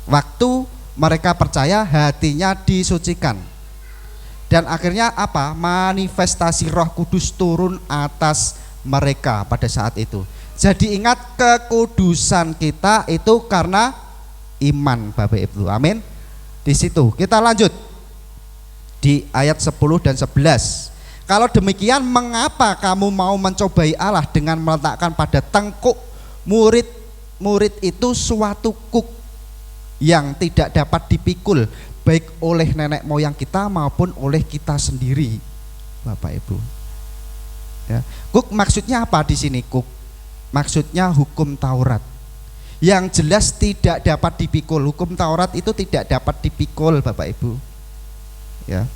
Speaker 1: Waktu mereka percaya, hatinya disucikan. Dan akhirnya apa? Manifestasi Roh Kudus turun atas mereka pada saat itu. Jadi ingat, kekudusan kita itu karena iman Bapak Ibu. Amin. Di situ kita lanjut di ayat 10 dan 11. Kalau demikian, mengapa kamu mau mencobai Allah dengan meletakkan pada tengkuk murid itu suatu kuk yang tidak dapat dipikul, baik oleh nenek moyang kita maupun oleh kita sendiri, Bapak Ibu. Ya. Kuk maksudnya apa di sini? Kuk maksudnya hukum Taurat yang jelas tidak dapat dipikul. Hukum Taurat itu tidak dapat dipikul Bapak Ibu. Ya.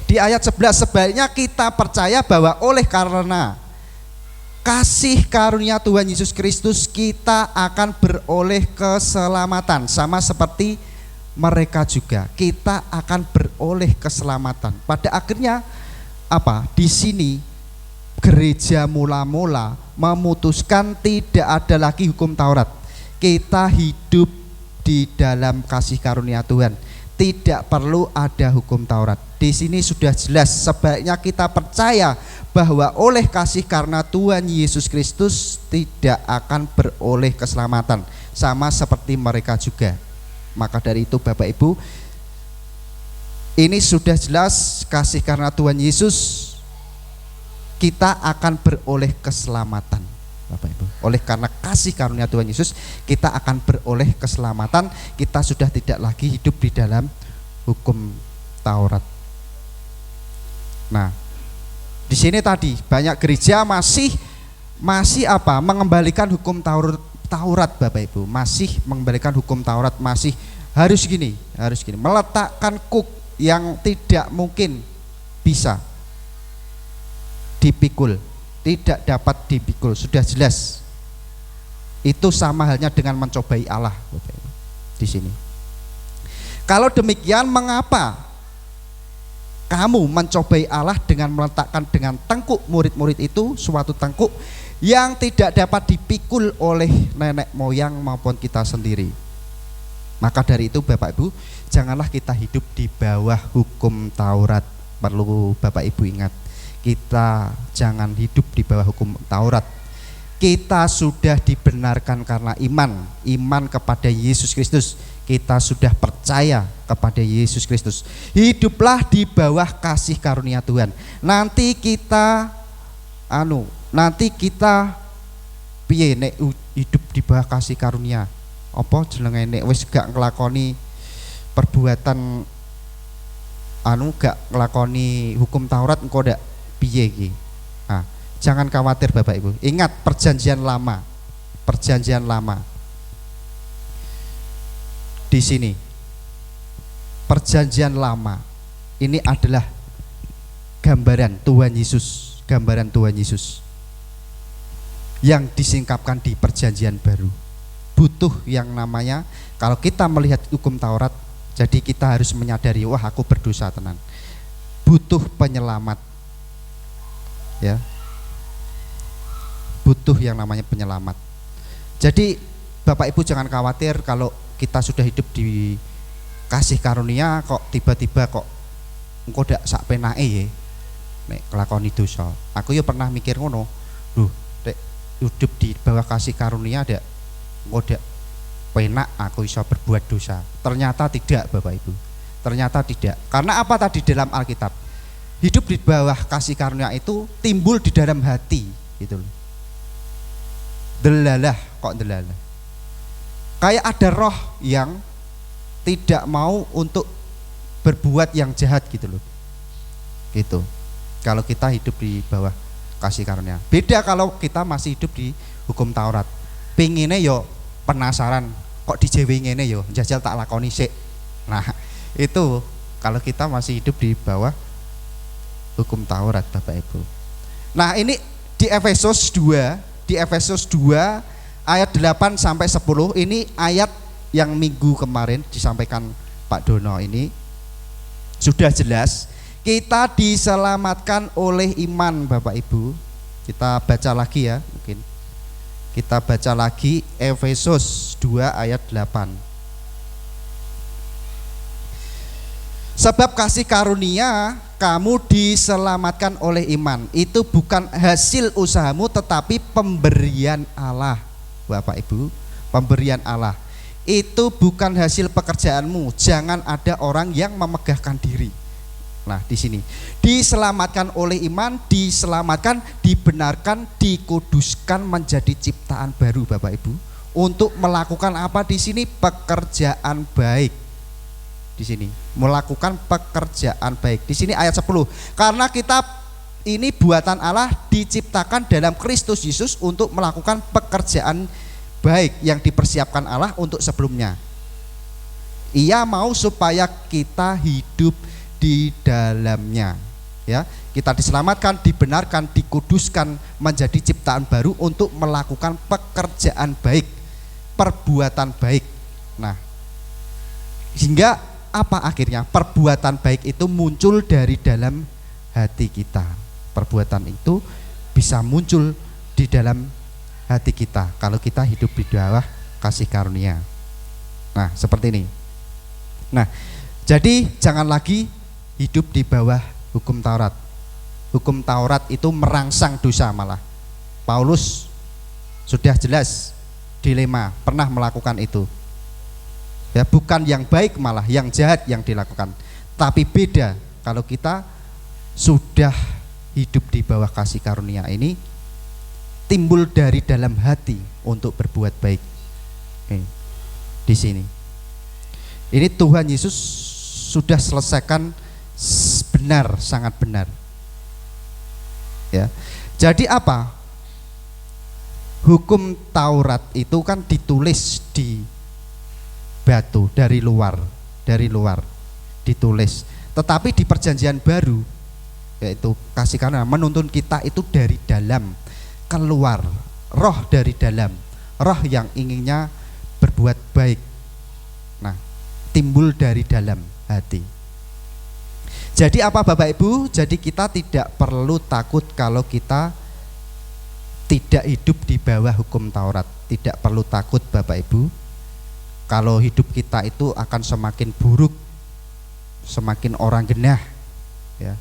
Speaker 1: Di ayat 11, sebaliknya kita percaya bahwa oleh karena kasih karunia Tuhan Yesus Kristus kita akan beroleh keselamatan, sama seperti mereka juga. Kita akan beroleh keselamatan. Pada akhirnya apa? Di sini gereja mula-mula memutuskan tidak ada lagi hukum Taurat. Kita hidup di dalam kasih karunia Tuhan. Tidak perlu ada hukum Taurat. Di sini sudah jelas, sebaiknya kita percaya bahwa oleh kasih karena Tuhan Yesus Kristus tidak akan beroleh keselamatan, sama seperti mereka juga. Maka dari itu Bapak Ibu, ini sudah jelas kasih karena Tuhan Yesus, kita akan beroleh keselamatan. Bapak Ibu, oleh karena kasih karunia Tuhan Yesus, kita akan beroleh keselamatan. Kita sudah tidak lagi hidup di dalam hukum Taurat. Nah, di sini tadi banyak gereja masih mengembalikan hukum Taurat, Bapak Ibu, masih mengembalikan hukum Taurat, masih harus gini, meletakkan kuk yang tidak mungkin bisa dipikul, tidak dapat dipikul. Sudah jelas itu sama halnya dengan mencobai Allah, Bapak Ibu. Di sini kalau demikian, mengapa kamu mencobai Allah dengan meletakkan dengan tengkuk murid-murid itu, suatu tengkuk yang tidak dapat dipikul oleh nenek moyang maupun kita sendiri? Maka dari itu Bapak Ibu, janganlah kita hidup di bawah hukum Taurat. Perlu Bapak Ibu ingat, kita jangan hidup di bawah hukum Taurat. Kita sudah dibenarkan karena iman kepada Yesus Kristus. Kita sudah percaya kepada Yesus Kristus. Hiduplah di bawah kasih karunia Tuhan. Nanti kita piye nek hidup di bawah kasih karunia? Apa jenenge nek wis gak nglakoni perbuatan gak nglakoni hukum Taurat, engko ndak piye iki? Nah, jangan khawatir Bapak Ibu. Ingat perjanjian lama. Di sini perjanjian lama ini adalah gambaran Tuhan Yesus yang disingkapkan di perjanjian baru. Butuh yang namanya, kalau kita melihat hukum Taurat, jadi kita harus menyadari, wah aku berdosa tenan, butuh penyelamat, ya, butuh yang namanya penyelamat. Jadi Bapak Ibu jangan khawatir kalau kita sudah hidup di kasih karunia kok tiba-tiba kok engko dak sak penake ya nek kelakoni dosa. Aku ya pernah mikir ngono, nek hidup di bawah kasih karunia dak engko dak penak aku iso berbuat dosa. Ternyata tidak Bapak Ibu, ternyata tidak. Karena apa tadi dalam Alkitab, hidup di bawah kasih karunia itu timbul di dalam hati gitu loh. Delalah, kayak ada roh yang tidak mau untuk berbuat yang jahat gitu loh. Gitu. Kalau kita hidup di bawah kasih karunia. Beda kalau kita masih hidup di hukum Taurat. Pingine yo penasaran, kok dijewe ngene yo, jajal tak lakoni sik. Nah, itu kalau kita masih hidup di bawah hukum Taurat Bapak Ibu. Nah, ini di Efesus 2 ayat 8 sampai 10, ini ayat yang minggu kemarin disampaikan Pak Dono. Ini sudah jelas kita diselamatkan oleh iman Bapak Ibu. Kita baca lagi ya, mungkin kita baca lagi Efesus 2 ayat 8. Sebab kasih karunia kamu diselamatkan oleh iman, itu bukan hasil usahamu tetapi pemberian Allah. Bapak Ibu, pemberian Allah itu bukan hasil pekerjaanmu. Jangan ada orang yang memegahkan diri. Nah, di sini diselamatkan oleh iman, diselamatkan, dibenarkan, dikuduskan menjadi ciptaan baru Bapak Ibu. Untuk melakukan apa di sini? Pekerjaan baik. Di sini melakukan pekerjaan baik. Di sini ayat 10. Karena kita ini buatan Allah, diciptakan dalam Kristus Yesus untuk melakukan pekerjaan baik yang dipersiapkan Allah untuk sebelumnya. Ia mau supaya kita hidup di dalamnya, ya. Kita diselamatkan, dibenarkan, dikuduskan menjadi ciptaan baru untuk melakukan pekerjaan baik, perbuatan baik. Nah, sehingga apa akhirnya? Perbuatan baik itu muncul dari dalam hati kita. Perbuatan itu bisa muncul di dalam hati kita kalau kita hidup di bawah kasih karunia. Nah, seperti ini. Nah, jadi jangan lagi hidup di bawah hukum Taurat. Hukum Taurat itu merangsang dosa malah. Paulus sudah jelas dilema, pernah melakukan itu. Ya, bukan yang baik malah yang jahat yang dilakukan. Tapi beda kalau kita sudah hidup di bawah kasih karunia ini, timbul dari dalam hati untuk berbuat baik. Di sini. Ini Tuhan Yesus sudah selesaikan benar, sangat benar. Ya. Jadi apa? Hukum Taurat itu kan ditulis di batu dari luar ditulis. Tetapi di perjanjian baru, yaitu kasih karunia, menuntun kita itu dari dalam keluar, roh dari dalam, roh yang inginnya berbuat baik. Nah, timbul dari dalam hati. Jadi apa Bapak Ibu? Jadi kita tidak perlu takut kalau kita tidak hidup di bawah hukum Taurat. Tidak perlu takut Bapak Ibu kalau hidup kita itu akan semakin buruk, semakin orang genah, ya.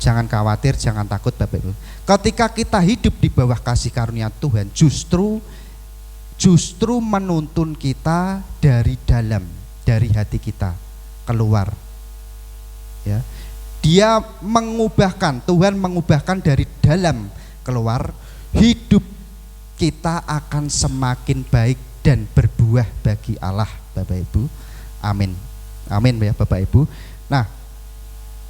Speaker 1: Jangan khawatir, jangan takut Bapak Ibu. Ketika kita hidup di bawah kasih karunia Tuhan, justru menuntun kita dari dalam, dari hati kita keluar. Ya. Dia mengubahkan, Tuhan mengubahkan dari dalam keluar, hidup kita akan semakin baik dan berbuah bagi Allah Bapak Ibu. Amin. Amin ya Bapak Ibu. Nah,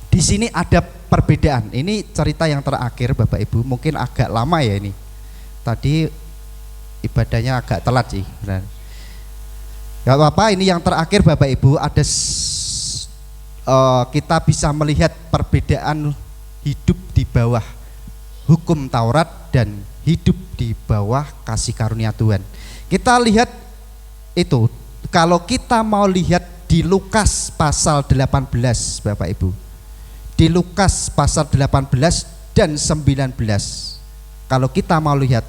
Speaker 1: di sini ada perbedaan. Ini cerita yang terakhir Bapak Ibu, mungkin agak lama ya ini. Tadi ibadahnya agak telat sih. Benar. Gak apa-apa, ini yang terakhir Bapak Ibu, ada kita bisa melihat perbedaan hidup di bawah hukum Taurat dan hidup di bawah kasih karunia Tuhan. Kita lihat itu, kalau kita mau lihat di Lukas pasal 18 Bapak Ibu, di Lukas pasal 18 dan 19, kalau kita mau lihat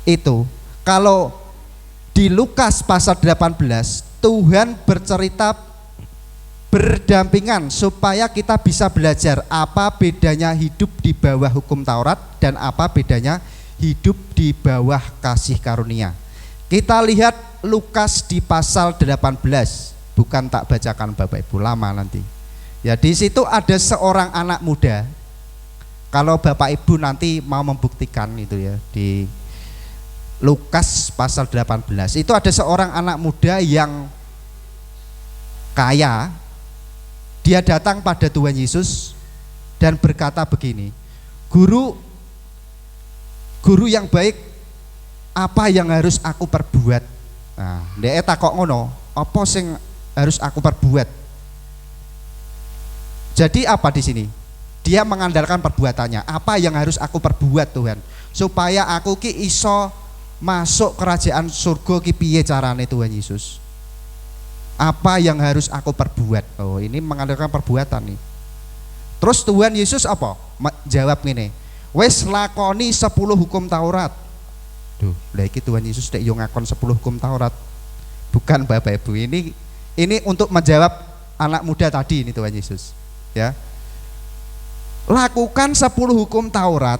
Speaker 1: itu, kalau di Lukas pasal 18 Tuhan bercerita berdampingan supaya kita bisa belajar apa bedanya hidup di bawah hukum Taurat dan apa bedanya hidup di bawah kasih karunia. Kita lihat Lukas di pasal 18, bukan tak bacakan Bapak Ibu, lama nanti. Ya, di situ ada seorang anak muda. Kalau Bapak Ibu nanti mau membuktikan itu ya, di Lukas pasal 18 itu ada seorang anak muda yang kaya. Dia datang pada Tuhan Yesus dan berkata begini, Guru yang baik, apa yang harus aku perbuat? Nah, dia takok ngono, apa sing harus aku perbuat? Jadi apa di sini? Dia mengandalkan perbuatannya. Apa yang harus aku perbuat Tuhan, supaya aku ki iso masuk kerajaan surga ki piye carane Tuhan Yesus? Apa yang harus aku perbuat? Oh, ini mengandalkan perbuatan nih. Terus Tuhan Yesus apa? Jawab gini, wes lakoni 10 hukum Taurat. Duh, lah iki Tuhan Yesus nek yo ngakon 10 hukum Taurat. Bukan Bapak Ibu, ini untuk menjawab anak muda tadi ini Tuhan Yesus. Ya. Lakukan 10 hukum Taurat,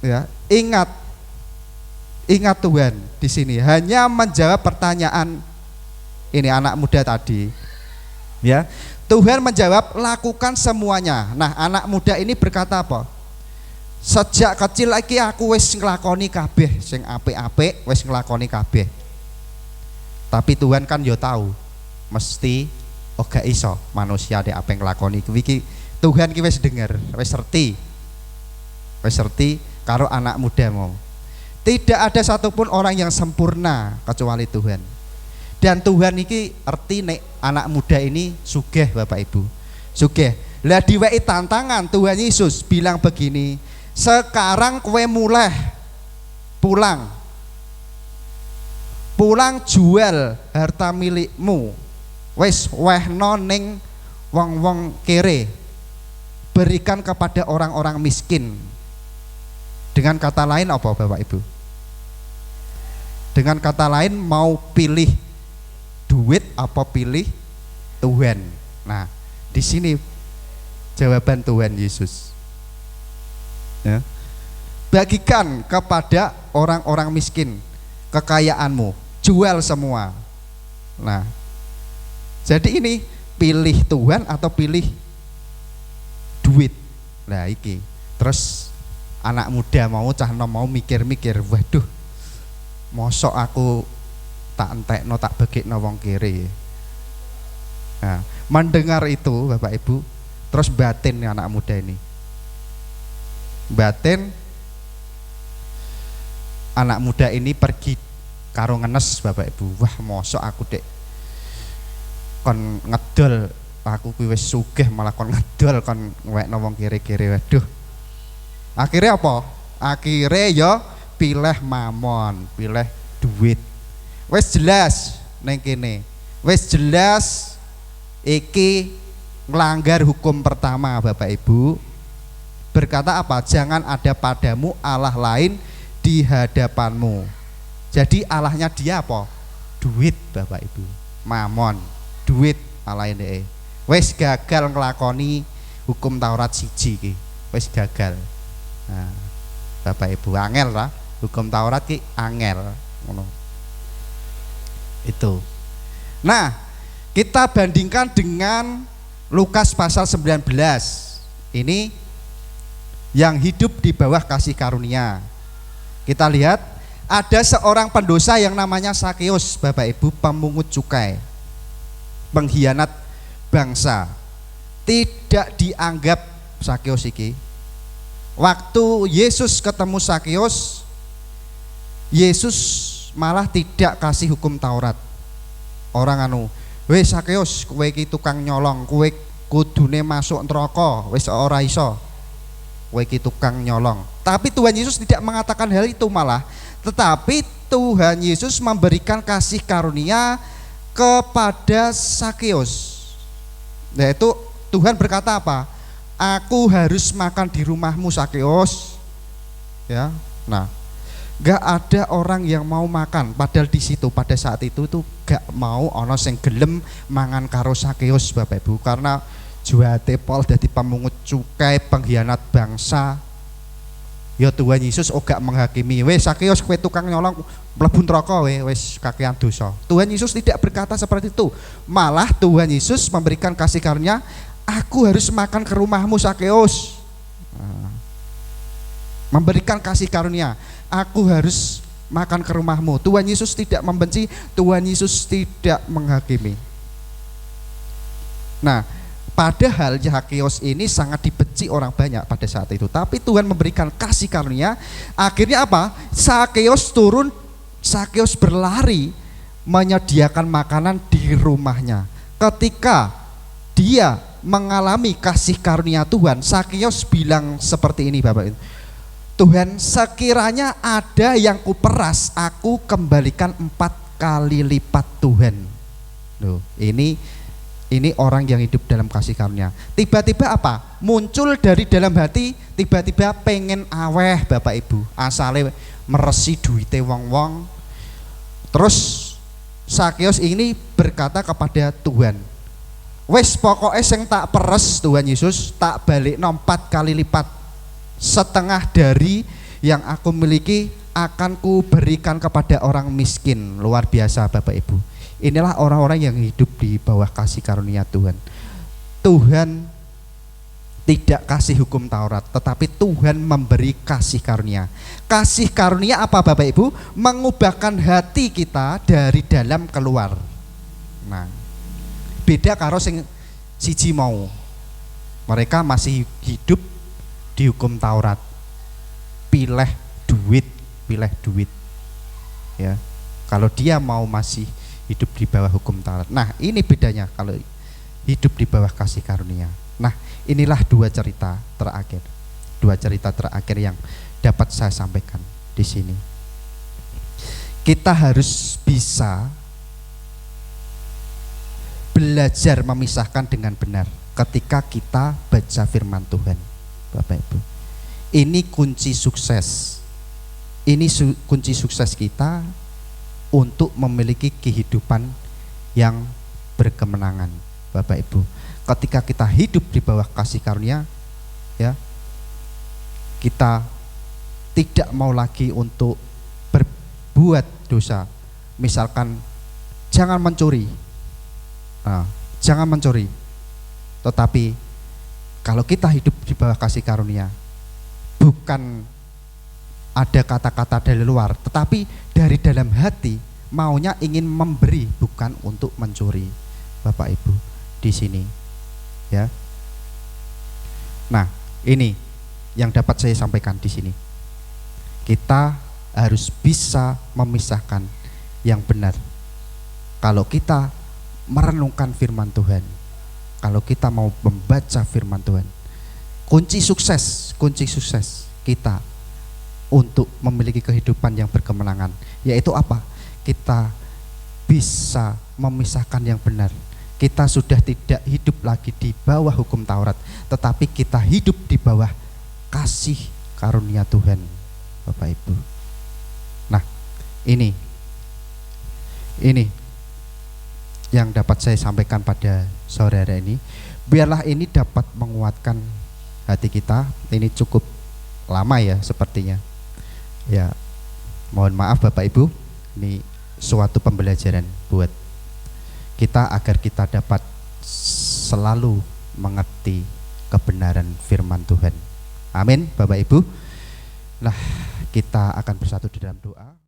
Speaker 1: ya. Ingat Tuhan di sini hanya menjawab pertanyaan ini anak muda tadi, ya. Tuhan menjawab lakukan semuanya. Nah, anak muda ini berkata apa? Sejak kecil lagi aku wis nglakoni kabeh sing apik-apik, wis nglakoni kabeh. Tapi Tuhan kan yo tahu mesti gak iso manusia dek apa nglakoni kuwi. Tuhan ki wis denger, wis serti karo anak muda mau. Tidak ada satupun orang yang sempurna kecuali Tuhan. Dan Tuhan ini arti nek anak muda ini sugih Bapak Ibu, sugih. Lah diweki tantangan Tuhan Yesus bilang begini, sekarang kowe mulai pulang jual harta milikmu, wis wehno ning wong-wong kere, berikan kepada orang-orang miskin. Dengan kata lain apa Bapak Ibu? Dengan kata lain mau pilih duit apa pilih Tuhan? Nah, di sini jawaban Tuhan Yesus. Ya. Bagikan kepada orang-orang miskin kekayaanmu, jual semua. Nah, jadi ini pilih Tuhan atau pilih duit. Nah, iki. Terus anak muda mau cah nom mau mikir-mikir, waduh, mosok aku tak entekno tak bagekno wong kere. Nah, mendengar itu Bapak Ibu, terus batin anak muda ini. Batin anak muda ini pergi karo ngenes Bapak Ibu. Wah, mosok aku dek kon ngedol, aku kuwi wis sugih malah kon ngedol kon ngewekno wong kere-kere. Waduh. Akhirnya apa? Akhirnya ya pilih mamon, pilih duit. Wis jelas neng kene. Wis jelas iki nglanggar hukum pertama Bapak Ibu. Berkata apa? Jangan ada padamu Allah lain di hadapanmu. Jadi Allahnya dia apa? Duit Bapak Ibu. Mamon, duit Allah ini. Wis gagal nglakoni hukum Taurat siji iki. Wis gagal. Nah, Bapak Ibu angel lah hukum Taurat ki angel ngono. Itu. Nah, kita bandingkan dengan Lukas pasal 19. Ini yang hidup di bawah kasih karunia. Kita lihat ada seorang pendosa yang namanya Sakeus, Bapak Ibu, pemungut cukai, pengkhianat bangsa. Tidak dianggap Sakeus iki. Waktu Yesus ketemu Sakeus, Yesus malah tidak kasih hukum Taurat. Orang anu, wes Sakeus, kowe iki tukang nyolong, kowe kudune masuk neraka, wis ora iso. Kowe iki tukang nyolong. Tapi Tuhan Yesus tidak mengatakan hal itu malah, tetapi Tuhan Yesus memberikan kasih karunia kepada Sakeus. Yaitu Tuhan berkata apa? Aku harus makan di rumahmu Sakeus. Ya. Nah, gak ada orang yang mau makan, padahal di situ pada saat itu tuh gak mau ono sing gelem mangan karo Sakeus Bapak Ibu, karena juate pol dadi pemungut cukai, pengkhianat bangsa. Ya Tuhan Yesus gak menghakimi, wes Sakeus kowe tukang nyolong mlebu neraka wes kakean dosa. Tuhan Yesus tidak berkata seperti itu. Malah Tuhan Yesus memberikan kasih karunia, aku harus makan ke rumahmu Sakeus. Nah, memberikan kasih karunia, aku harus makan ke rumahmu. Tuhan Yesus tidak membenci, Tuhan Yesus tidak menghakimi. Nah, padahal Sakeus ini sangat dibenci orang banyak pada saat itu. Tapi Tuhan memberikan kasih karunia. Akhirnya apa? Sakeus turun, Sakeus berlari menyediakan makanan di rumahnya. Ketika dia mengalami kasih karunia Tuhan, Sakeus bilang seperti ini Bapak Ibu. Tuhan, sekiranya ada yang kuperas, aku kembalikan 4 kali lipat Tuhan. Loh, ini orang yang hidup dalam kasih karunia. Tiba-tiba apa? Muncul dari dalam hati, tiba-tiba pengen aweh Bapak Ibu. Asale meresi duite wong-wong. Terus Sakeus ini berkata kepada Tuhan, wes pokoknya sing tak peres Tuhan Yesus, tak balik 4 kali lipat, setengah dari yang aku miliki akan ku berikan kepada orang miskin. Luar biasa Bapak Ibu. Inilah orang-orang yang hidup di bawah kasih karunia Tuhan. Tuhan tidak kasih hukum Taurat, tetapi Tuhan memberi kasih karunia. Kasih karunia apa Bapak Ibu? Mengubahkan hati kita dari dalam keluar. Nah, beda karo sing siji mau. Mereka masih hidup di hukum Taurat. Pilih duit. Ya. Kalau dia mau masih hidup di bawah hukum Taurat. Nah, ini bedanya kalau hidup di bawah kasih karunia. Nah, inilah dua cerita terakhir yang dapat saya sampaikan di sini. Kita harus bisa belajar memisahkan dengan benar ketika kita baca firman Tuhan, Bapak Ibu. Ini kunci sukses. Ini kunci sukses kita untuk memiliki kehidupan yang berkemenangan, Bapak Ibu. Ketika kita hidup di bawah kasih karunia, ya, kita tidak mau lagi untuk berbuat dosa. Misalkan jangan mencuri, jangan mencuri. Tetapi kalau kita hidup di bawah kasih karunia, bukan ada kata-kata dari luar, tetapi dari dalam hati maunya ingin memberi, bukan untuk mencuri, Bapak Ibu di sini, ya. Nah, ini yang dapat saya sampaikan di sini. Kita harus bisa memisahkan yang benar. Kalau kita merenungkan firman Tuhan, kalau kita mau membaca firman Tuhan, kunci sukses kita untuk memiliki kehidupan yang berkemenangan, yaitu apa? Kita bisa memisahkan yang benar. Kita sudah tidak hidup lagi di bawah hukum Taurat, tetapi kita hidup di bawah kasih karunia Tuhan, Bapak Ibu. Nah, ini yang dapat saya sampaikan pada sore hari ini. Biarlah ini dapat menguatkan hati kita. Ini cukup lama ya sepertinya. Ya, mohon maaf Bapak Ibu, ini suatu pembelajaran buat kita agar kita dapat selalu mengerti kebenaran firman Tuhan. Amin Bapak Ibu. Nah, kita akan bersatu di dalam doa.